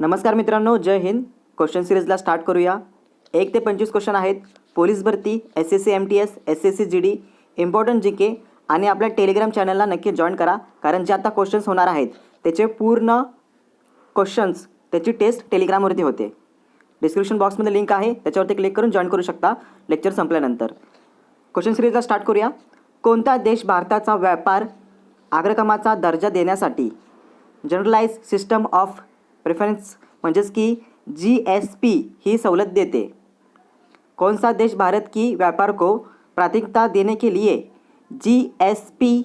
नमस्कार मित्रांनो, जय Hind. Question सिरीजला start करूया. 1 ते 25 क्वेश्चन आहेत. पोलीस भरती, SSC MTS, SSC GD, important GK आणि आपल्या टेलिग्राम चॅनलला नक्की जॉईन करा, कारण जे आता क्वेश्चन्स होणार आहेत त्याचे पूर्ण क्वेश्चन्स त्याची टेस्ट टेलिग्रामवरती होते. डिस्क्रिप्शन बॉक्समध्ये लिंक आहे, त्याच्यावरती क्लिक करून जॉईन करू शकता लेक्चर संपल्यानंतर. क्वेश्चन सिरीजला स्टार्ट करूया. कोणता देश भारताचा व्यापार अग्रक्रमाचा दर्जा देण्यासाठी जनरलाइज सिस्टम ऑफ प्रेफरन्स म्हणजेच की GSP ही सवलत देते? कौन सा देश भारत की व्यापार को प्राथमिकता देने के लिए GSP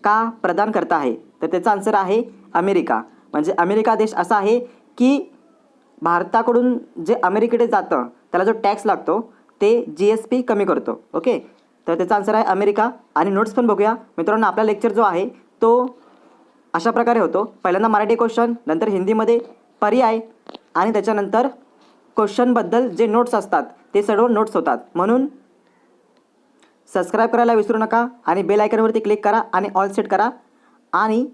का प्रदान करता है? तर त्याचा आन्सर आहे अमेरिका. म्हणजे अमेरिका देश असा आहे की भारताकडून जे अमेरिकेकडे जातं त्याला जो टॅक्स लागतो ते GSP कमी करतो. ओके, तर त्याचा आन्सर आहे अमेरिका. आणि नोट्स पण बघूया मित्रांनो. आपला लेक्चर जो आहे तो अशा प्रकारे होतो. पहिल्यांदा मराठी क्वेश्चन, नंतर हिंदीमध्ये पर्याय आणि त्याच्यानंतर क्वेश्चनबद्दल जे नोट्स असतात ते सर्व नोट्स होतात. म्हणून सबस्क्राईब करायला विसरू नका आणि बेल आयकॉनवरती क्लिक करा आणि ऑल सेट करा आणि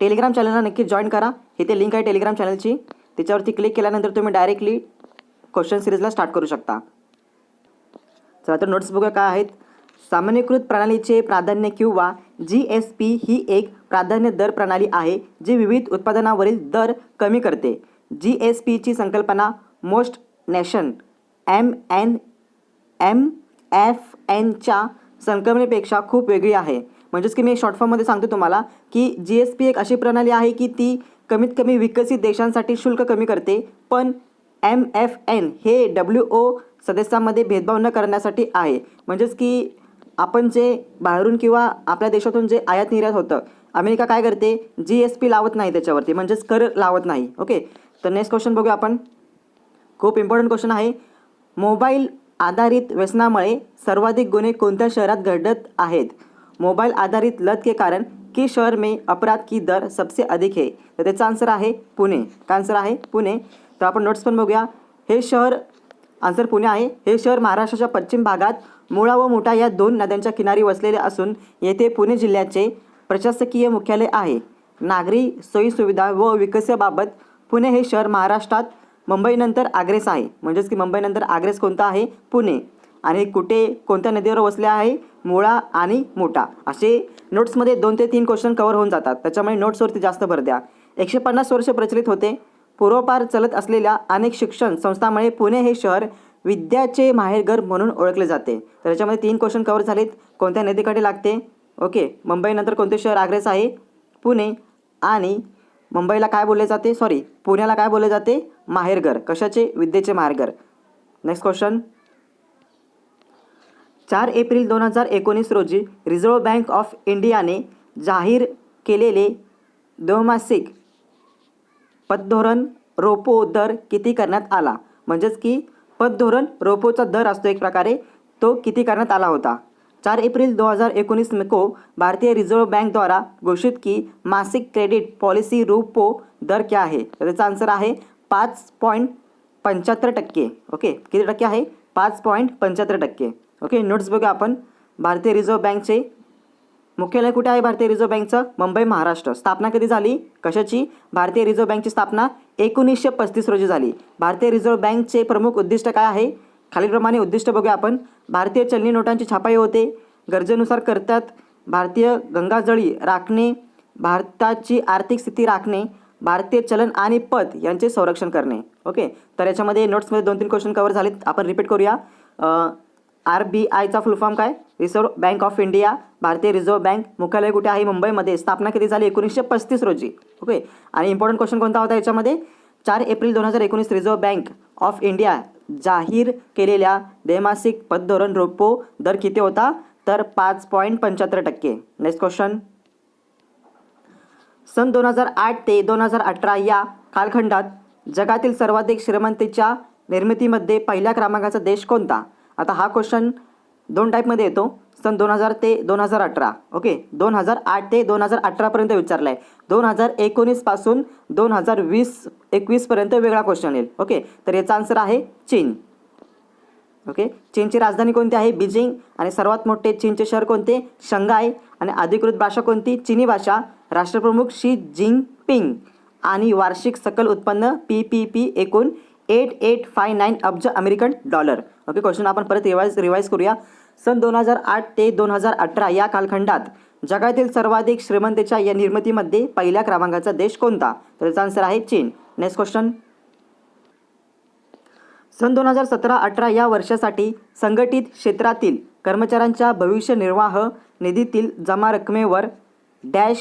टेलिग्राम चॅनलला नक्की जॉईन करा. इथे लिंक आहे टेलिग्राम चॅनलची, त्याच्यावरती क्लिक केल्यानंतर तुम्ही डायरेक्टली क्वेश्चन सिरीजला स्टार्ट करू शकता. चला तर नोट्स बघूया काय आहेत. सामान्यीकृत प्रणालीचे प्राधान्य किंवा GSP ही एक प्राधान्य दर प्रणाली आहे जी विविध उत्पादनावरील दर कमी करते. GSPची संकल्पना मोस्ट नेशन MFNच्या संकल्पनेपेक्षा खूप वेगळी आहे. म्हणजेच की मी शॉर्ट फॉर्ममध्ये सांगतो तुम्हाला की GSP एक अशी प्रणाली आहे की ती कमीत कमी विकसित देशांसाठी शुल्क कमी करते, पण MFN हे WO सदस्यांमध्ये भेदभाव न करण्यासाठी आहे. म्हणजेच की आपण जे बाहेरून किंवा आपल्या देशातून जे आयात निर्यात होतं, अमेरिका काय करते, GSP लावत नाही त्याच्यावरती, म्हणजेच कर लावत नाही. ओके, तर नेक्स्ट क्वेश्चन बघूया आपण. खूप इम्पॉर्टंट क्वेश्चन आहे. मोबाईल आधारित व्यसनामुळे सर्वाधिक गुन्हे कोणत्या शहरात घडत आहेत? मोबाईल आधारित लत के कारण किस शहर में अपराध की दर सबसे अधिक है? तर त्याचा आन्सर आहे पुणे. काय आन्सर आहे? पुणे. तर आपण नोट्स पण बघूया. हे शहर, आन्सर पुणे आहे. हे शहर महाराष्ट्राच्या पश्चिम भागात मुळा व मुठा या दोन नद्यांच्या किनारी वसलेले असून येथे पुणे जिल्ह्याचे प्रशासकीय मुख्यालय आहे. नागरी सोयीसुविधा व विकासाबाबत पुणे हे शहर महाराष्ट्रात मुंबईनंतर अग्रेस आहे. म्हणजेच की मुंबईनंतर अग्रेस कोणता आहे? पुणे. आणि कुठे कोणत्या नदीवर वसले आहे? मुळा आणि मुठा. असे नोट्समध्ये 2 ते 3 क्वेश्चन कव्हर होऊन जातात, त्याच्यामुळे नोट्सवरती जास्त भर द्या. 150 वर्ष प्रचलित होते. पूर्वपार चलत असलेल्या अनेक शिक्षण संस्थांमुळे पुणे हे शहर विद्याचे माहेरघर म्हणून ओळखले जाते. तर याच्यामध्ये 3 क्वेश्चन कव्हर झालेत. कोणत्या नदीकडे लागते? ओके, मुंबईनंतर कोणते शहर अग्रेस आहे? पुणे. आणि मुंबईला काय बोलले जाते, पुण्याला काय बोलले जाते? माहेरघर. कशाचे? विद्येचे माहेरघर. Next question. 4 एप्रिल 2019 रोजी रिझर्व्ह बँक ऑफ इंडियाने जाहीर केलेले द्वैमासिक पतधोरण रोपो दर किती करण्यात आला? म्हणजेच की पतधोरण रोपोचा दर असतो एक प्रकारे, तो किती करण्यात आला होता? 4 अप्रैल 2019 को भारतीय रिजर्व बैंक द्वारा घोषित की मासिक क्रेडिट पॉलिसी रोपो दर क्या आहे? तर त्याचा आन्सर आहे 5.75%. ओके, किती टक्के आहे? 5.75%. ओके, नोट्स बघा आपण. भारतीय रिझर्व्ह बँकचे मुख्यालय कुठे आहे? भारतीय रिझर्व्ह बँकचं मुंबई, महाराष्ट्र. स्थापना कधी झाली? कशाची? भारतीय रिझर्व्ह बँकची स्थापना 1935 रोजी झाली. भारतीय रिझर्व्ह बँकचे प्रमुख उद्दिष्ट काय आहे? खालीलप्रमाणे उद्दिष्ट बघूया आपण. भारतीय चलनी नोटांची छापाई होते, गरजेनुसार करतात, भारतीय गंगाजळी राखणे, भारताची आर्थिक स्थिती राखणे, भारतीय चलन आणि पत यांचे संरक्षण करणे. ओके, तर याच्यामध्ये नोट्समध्ये 2-3 क्वेश्चन कव्हर झालेत. आपण रिपीट करूया. RBIचा फुल फॉर्म काय? Reserve bank of India. भारतीय रिझर्व्ह बँक मुख्यालय कुठे आहे? मुंबईमध्ये. स्थापना कधी झाली? 1935 रोजी. ओके, आणि इम्पॉर्टंट क्वेश्चन कोणता होता याच्यामध्ये? 4 April 2019 reserve bank of India जाहीर केलेल्या द्वैमासिक पतधोरण रोपो दर किती होता? तर 5.75%. Next question. सन 2008 ते 2018 या कालखंडात जगातील सर्वाधिक श्रीमंतीच्या निर्मितीमध्ये पहिल्या क्रमांकाचा देश कोणता? आता हा क्वेश्चन 2 टाईपमध्ये येतो. सन 2000 ते 2018. ओके, 2008 ते 2018पर्यंत विचारला आहे. 2019 पासून 2021 पर्यंत वेगळा क्वेश्चन येईल. ओके, तर याचा आन्सर आहे चीन. ओके, चीनची राजधानी कोणती आहे? बीजिंग. आणि सर्वात मोठे चीनचे शहर कोणते? शंघाय. आणि अधिकृत भाषा कोणती? चीनी भाषा. राष्ट्रप्रमुख शी जिनपिंग. आणि वार्षिक सकल उत्पन्न PPP एकूण 8859 अब्ज अमेरिकन डॉलर. ओके, क्वेश्चन आपण परत रिवाइज करूया. सन 2008 ते 2018 या कालखंडात जगातील सर्वाधिक श्रीमंतीच्या या निर्मितीमध्ये पहिल्या क्रमांकाचा देश कोणता? तर त्याचा आन्सर आहे चीन. Next question. सन 2017-18 या वर्षासाठी संघटित क्षेत्रातील कर्मचाऱ्यांच्या भविष्य निर्वाह निधीतील जमा रकमेवर डॅश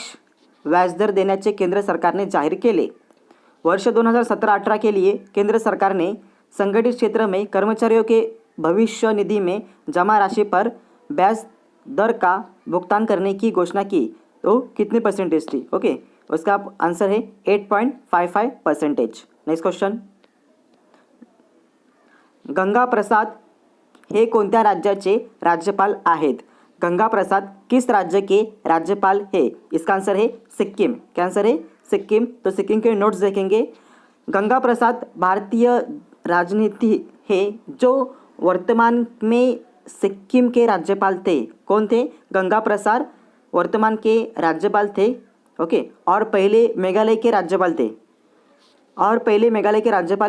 व्याजदर देण्याचे केंद्र सरकारने जाहीर केले. वर्ष 2017-18 के लिए केंद्र सरकार ने संगठित क्षेत्र में कर्मचारियों के भविष्य निधि में जमा राशि पर ब्याज दर का भुगतान करने की घोषणा की. तो कितनी परसेंटेज थी? ओके, उसका आंसर है 8.55%. Next question. गंगा प्रसाद हे कोणत्या राज्याचे राज्यपाल आहेत? गंगा प्रसाद किस राज्य के राज्यपाल है? इसका आंसर है सिक्किम. क्या आंसर है? सिक्किम. तो सिक्किम के नोट्स देखेंगे. गंगा प्रसाद भारतीय राजनीति है जो वर्तमान में सिक्किम के राज्यपाल थे. कौन थे? गंगा प्रसाद वर्तमान के राज्यपाल थे. ओके, और पहले मेघालय के राज्यपाल थे.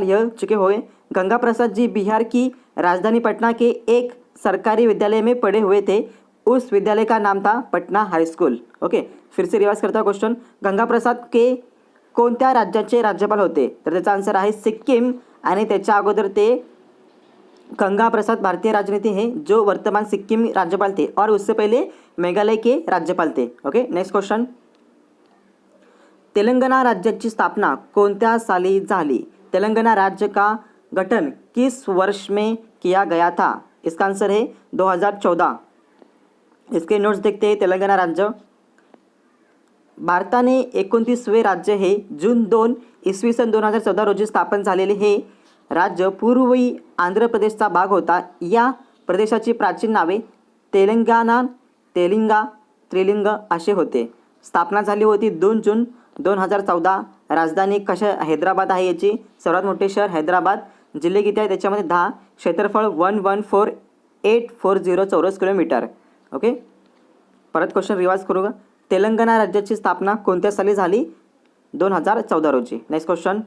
यह चुके हुए. गंगा प्रसाद जी बिहार की राजधानी पटना के एक सरकारी विद्यालय में पढ़े हुए थे. उस विद्यालय का नाम था पटना हाई स्कूल. ओके, फिर से रिवाइज करता क्वेश्चन. गंगा प्रसाद के कोणत्या राज्याचे राज्यपाल होते? तर त्याचा आन्सर आहे सिक्कीम. आणि त्याच्या अगोदर ते गंगा प्रसाद भारतीय राजनीति है जो वर्तमान सिक्किम राज्यपाल थे और उससे पहले मेघालय के राज्यपाल थे. Okay, next question. तेलंगाना राज्याची स्थापना कोणत्या साली झाली? तेलंगाना राज्य का गठन किस वर्ष में किया गया था? इसका आंसर है 2014. इसके नोट्स देखते हैं. तेलंगाना राज्य भारताने 29वे राज्य हे जून 2 इसवी सन 2014 रोजी स्थापन झालेले हे राज्य पूर्वी आंध्र प्रदेशचा भाग होता. या प्रदेशाची प्राचीन नावे तेलंगाना, तेलिंगा, त्रिलिंग असे होते. स्थापना झाली होती 2 जून 2014. राजधानी हैदराबाद आहे याची. सर्वात मोठे शहर हैदराबाद. जिल्हे किती आहे त्याच्यामध्ये 10. क्षेत्रफळ 114840 चौरस किलोमीटर. ओके, परत क्वेश्चन रिवाइज करू का. तेलंगणा राज्याची स्थापना कोणत्या साली झाली? 2014 रोजी. Next question.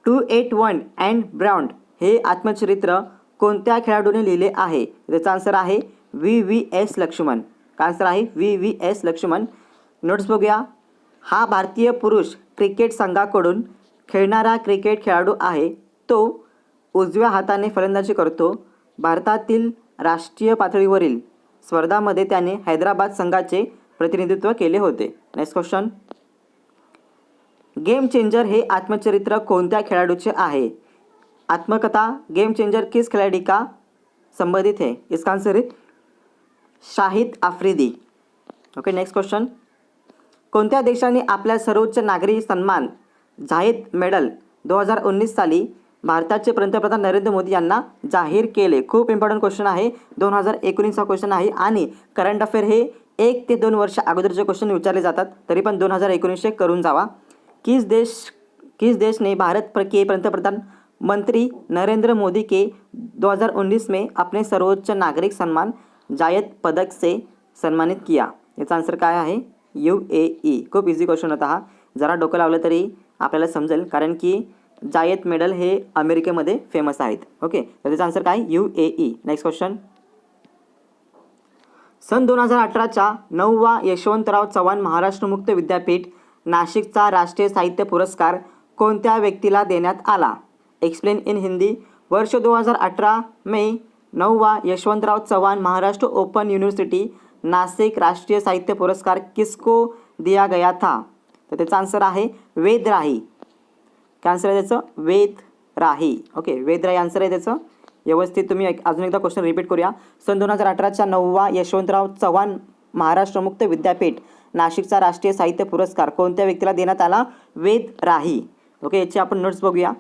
281 अँड ब्राउंड हे आत्मचरित्र कोणत्या खेळाडूने लिहिले आहे? त्याचा आन्सर आहे VVS लक्ष्मण. का आन्सर आहे VVS लक्ष्मण. नोट्स बघूया. हा भारतीय पुरुष क्रिकेट संघाकडून खेळणारा क्रिकेट खेळाडू आहे. तो उजव्या हाताने फलंदाजी करतो. भारतातील राष्ट्रीय पातळीवरील स्पर्धांमध्ये त्याने हैदराबाद संघाचे प्रतिनिधित्व केले होते. Next question. गेम चेंजर हे आत्मचरित्र कोणत्या खेळाडूचे आहे? आत्मकथा गेम चेंजर किस खिलाड़ी का संबंधित है? इसका आंसर है Shahid Afridi. Okay, next question. कोणत्या देशाने आपल्या सर्वोच्च नागरी सन्मान झायेद मेडल 2019 साली भारताचे पंतप्रधान नरेंद्र मोदी यांना जाहीर केले? खूप इम्पॉर्टंट क्वेश्चन आहे. 2019 हा क्वेश्चन आहे आणि करंट अफेअर हे 1 ते 2 वर्ष अगोदरचे क्वेश्चन विचारले जातात. तरी पण 2019 करून जावा. किस देश ने भारत के पंतप्रधान मंत्री नरेंद्र मोदी के 2019 में अपने सर्वोच्च नागरिक सम्मान जायद पदक से सन्मानित किया? याचा आन्सर काय आहे? UAE. खूप इझी क्वेश्चन होता हा. जरा डोकं लावलं तरी आपल्याला समजेल कारण की जायद मेडल हे अमेरिकेमध्ये फेमस आहेत. ओके, तर त्याचा आन्सर काय? UAE. Next question. सन 2018च्या 9वा यशवंतराव चव्हाण महाराष्ट्र मुक्त विद्यापीठ नाशिकचा राष्ट्रीय साहित्य पुरस्कार कोणत्या व्यक्तीला देण्यात आला? Explain in Hindi. वर्ष 2018 में 9वां यशवंतराव चव्हाण महाराष्ट्र ओपन यूनिवर्सिटी नासिक राष्ट्रीय साहित्य पुरस्कार किसको दिया गया था? तर त्याचा आन्सर आहे वेद राही. काय आन्सर आहे त्याचं? वेद राही. ओके, वेद राही आन्सर आहे त्याचं. व्यवस्थित तुम्ही अजून एकदा क्वेश्चन रिपीट करूया. सन 2018च्या 9वा यशवंतराव चव्हाण महाराष्ट्र मुक्त विद्यापीठ नाशिकचा राष्ट्रीय साहित्य पुरस्कार कोणत्या व्यक्तीला देण्यात आला? वेद राही. ओके, याची आपण नोट्स बघूया.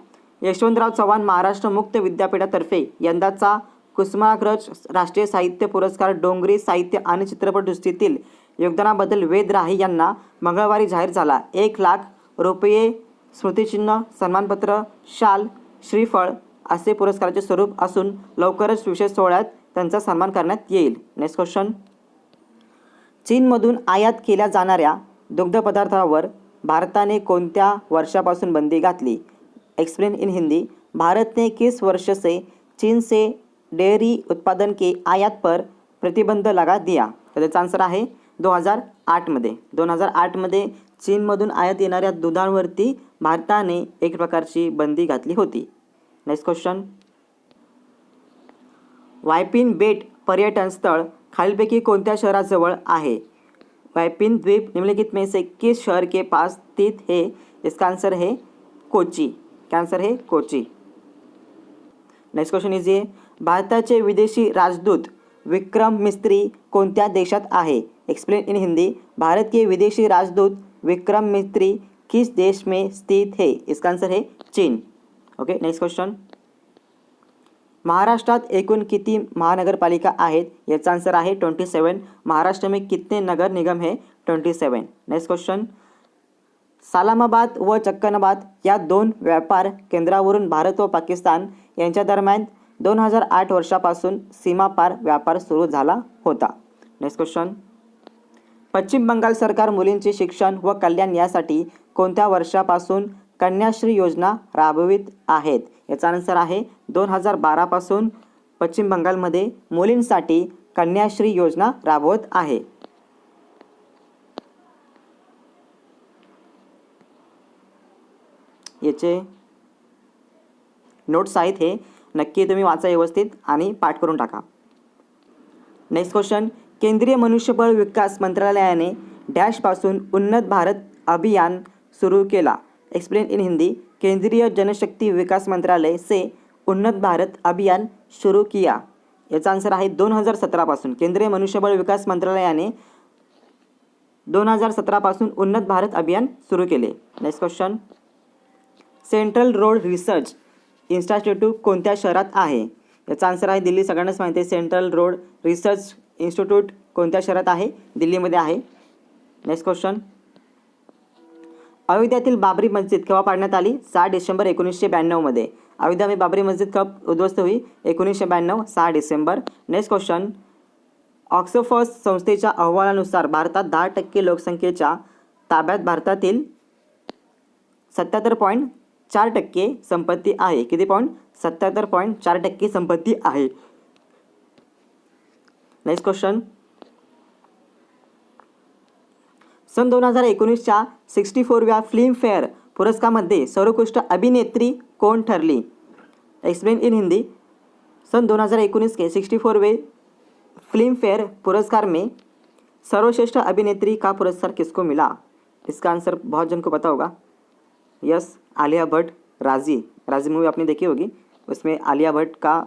यशवंतराव चव्हाण महाराष्ट्र मुक्त विद्यापीठातर्फे यंदाचा कुसुमाग्रज राष्ट्रीय साहित्य पुरस्कार डोंगरी साहित्य आणि चित्रपट दृष्टीतील योगदानाबद्दल वेद राही यांना मंगळवारी जाहीर झाला. 1,00,000 रुपये स्मृतिचिन्ह, सन्मानपत्र, शाल, श्रीफळ असे पुरस्काराचे स्वरूप असून लवकरच विशेष सोहळ्यात त्यांचा सन्मान करण्यात येईल. Next question. चीनमधून आयात केल्या जाणाऱ्या दुग्धपदार्थावर भारताने कोणत्या वर्षापासून बंदी घातली? Explain in Hindi. भारत ने किस वर्ष से चीन से डेयरी उत्पादन के आयात पर प्रतिबंध लगा दिया? तर त्याचा आन्सर आहे 2008मध्ये। 2008मध्ये चीनमधून आयात येणाऱ्या दुधावरती भारताने एक प्रकारची बंदी घातली होती। नेक्स्ट क्वेश्चन, वायपिन बेट पर्यटन स्थळ खालीलपैकी कोणत्या शहराजवळ आहे? वायपिन द्वीप निम्नलिखित में से किस शहर के पास स्थित है? इसका आंसर है कोची। क्या आंसर है? कोची। नेक्स्ट क्वेश्चन इज ये, भारताचे विदेशी राजदूत विक्रम मिस्त्री कोणत्या देशात आहे? Explain in Hindi. भारत के विदेशी राजदूत विक्रम मिस्त्री किस देश में स्थित है? इसका आंसर है चीन। ओके, नेक्स्ट क्वेश्चन, महाराष्ट्रात एकूण किती महानगरपालिका आहेत? याचा आंसर आहे 27। महाराष्ट्र में कितने नगर निगम है? 27। नेक्स्ट क्वेश्चन, सालामाबाद व चक्कनाबाद या दोन व्यापार केंद्रावरून भारत व पाकिस्तान यांच्या दरम्यान 2008 वर्षापासून सीमापार व्यापार सुरू झाला होता। नेक्स्ट क्वेश्चन, पश्चिम बंगाल सरकार मुलींचे शिक्षण व कल्याण यासाठी कोणत्या वर्षापासून कन्याश्री योजना राबवित आहेत? याचा आन्सर आहे 2012 पासून पश्चिम बंगालमध्ये मुलींसाठी कन्याश्री योजना राबवत आहे। याचे नोट्स आहेत, हे नक्की तुम्ही वाचा व्यवस्थित आणि पाठ करून टाका। नेक्स्ट क्वेश्चन, केंद्रीय मनुष्यबळ विकास मंत्रालयाने डॅशपासून उन्नत भारत अभियान सुरू केला? Explain in Hindi. केंद्रीय जनशक्ति विकास मंत्रालय से उन्नत भारत अभियान शुरू किया? याचा आन्सर आहे 2017 पासून। केंद्रीय मनुष्यबळ विकास मंत्रालयाने 2017 पासून उन्नत भारत अभियान सुरू केले। Next question, central road research institute कोणत्या शहरात आहे? याचा आन्सर आहे दिल्ली। सगळ्यांनाच माहिती आहे सेंट्रल रोड रिसर्च इन्स्टिट्यूट कोणत्या शहरात आहे? दिल्लीमध्ये आहे। नेक्स्ट क्वेश्चन, अयोध्यातील बाबरी मस्जिद केव्हा पाडण्यात आली? 6 डिसेंबर 1992 मध्ये। अयोध्या में बाबरी मस्जिद कब उद्ध्वस्त हुई? 1992, 6 डिसेंबर। नेक्स्ट क्वेश्चन, ऑक्सफर्ड संस्थेच्या अहवालानुसार भारतात 10% लोकसंख्येच्या ताब्यात भारतातील 77.4% संपत्ती आहे। किती पॉईंट? 77.4% संपत्ती आहे। नेक्स्ट क्वेश्चन, सन 2019च्या 64व्या फिल्मफेअर पुरस्कारामध्ये सर्वोत्कृष्ट अभिनेत्री कोण ठरली? Explain in Hindi. सन 2019 के 64वें फिल्मफेयर पुरस्कार में सर्वश्रेष्ठ अभिनेत्री का पुरस्कार किसको मिला? इसका आंसर बहुत जन को पता होगा। यस, आलिया भट्ट। राजी मूवी आपने देखी होगी, उसमें आलिया भट्ट का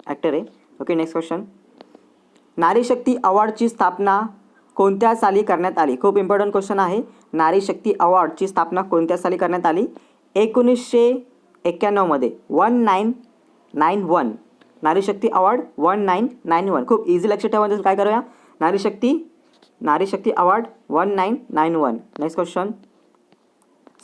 एक्टर है। ओके, नेक्स्ट क्वेश्चन, नारी शक्ति अवॉर्डची स्थापना कोणत्या साली करण्यात आली? खूप इम्पॉर्टंट क्वेश्चन आहे। नारी शक्ति अवॉर्डची स्थापना कोणत्या साली करण्यात आली? 1991 मध्ये। 1991 नारी शक्ति अवॉर्ड 1991। खूप इझी लक्षात ठेवायचं, काय करूया? नारी शक्ति award 1991। Next question,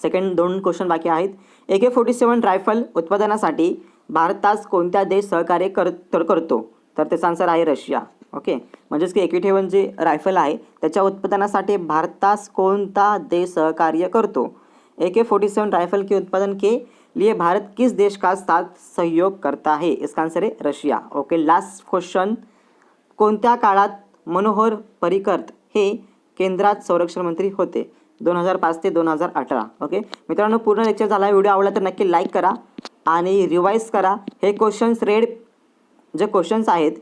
second 2 question बाकी आहेत। AK-47 रायफल उत्पादनासाठी भारतास कोणत्या देश सहकार्य करतो? तर त्याचा आन्सर आहे रशिया। ओके, म्हणजेच की AK-47 जे रायफल आहे त्याच्या उत्पादनासाठी भारतास कोणता देश सहकार्य करतो? AK-47 राइफल के उत्पादन के लिए भारत किस देश का साथ सहयोग करता है? इसका आंसर है रशिया। ओके, लास्ट क्वेश्चन, कोणत्या काळात मनोहर पर्रिकर हे केंद्रात संरक्षण मंत्री होते? 2005 ते 2018। ओके मित्रांनो, पूर्ण लेक्चर झाला। व्हिडिओ आवडला तर नक्की लाईक करा आणि रिवाइज करा। हे क्वेश्चन्स जे क्वेश्चन्स आहेत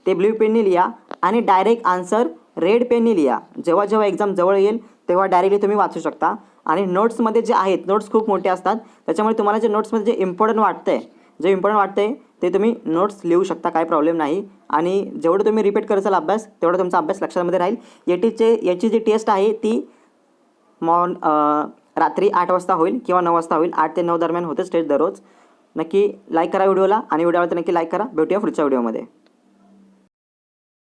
ते ब्लू पेनने लिहा आणि डायरेक्ट आन्सर रेड पेनने लिहा। जेव्हा जेव्हा एक्झाम जवळ येईल तेव्हा डायरेक्टली तुम्ही वाचू शकता। आणि नोट्समध्ये जे आहेत, नोट्स खूप मोठे असतात, त्याच्यामुळे तुम्हाला जे नोट्समध्ये जे इम्पॉर्टंट वाटतंय ते तुम्ही नोट्स लिहू शकता, काही प्रॉब्लेम नाही। आणि जेवढं तुम्ही रिपीट करसाल अभ्यास तेवढा तुमचा अभ्यास लक्षामध्ये राहील। याची जी टेस्ट आहे ती रात्री 8 वाजता होईल किंवा 9 वाजता होईल। 8 ते 9 दरम्यान होते टेस्ट दररोज। नक्की लाईक करा व्हिडिओला आणि व्हिडिओला तर नक्की लाईक करा। भेटूया पुढच्या व्हिडिओमध्ये।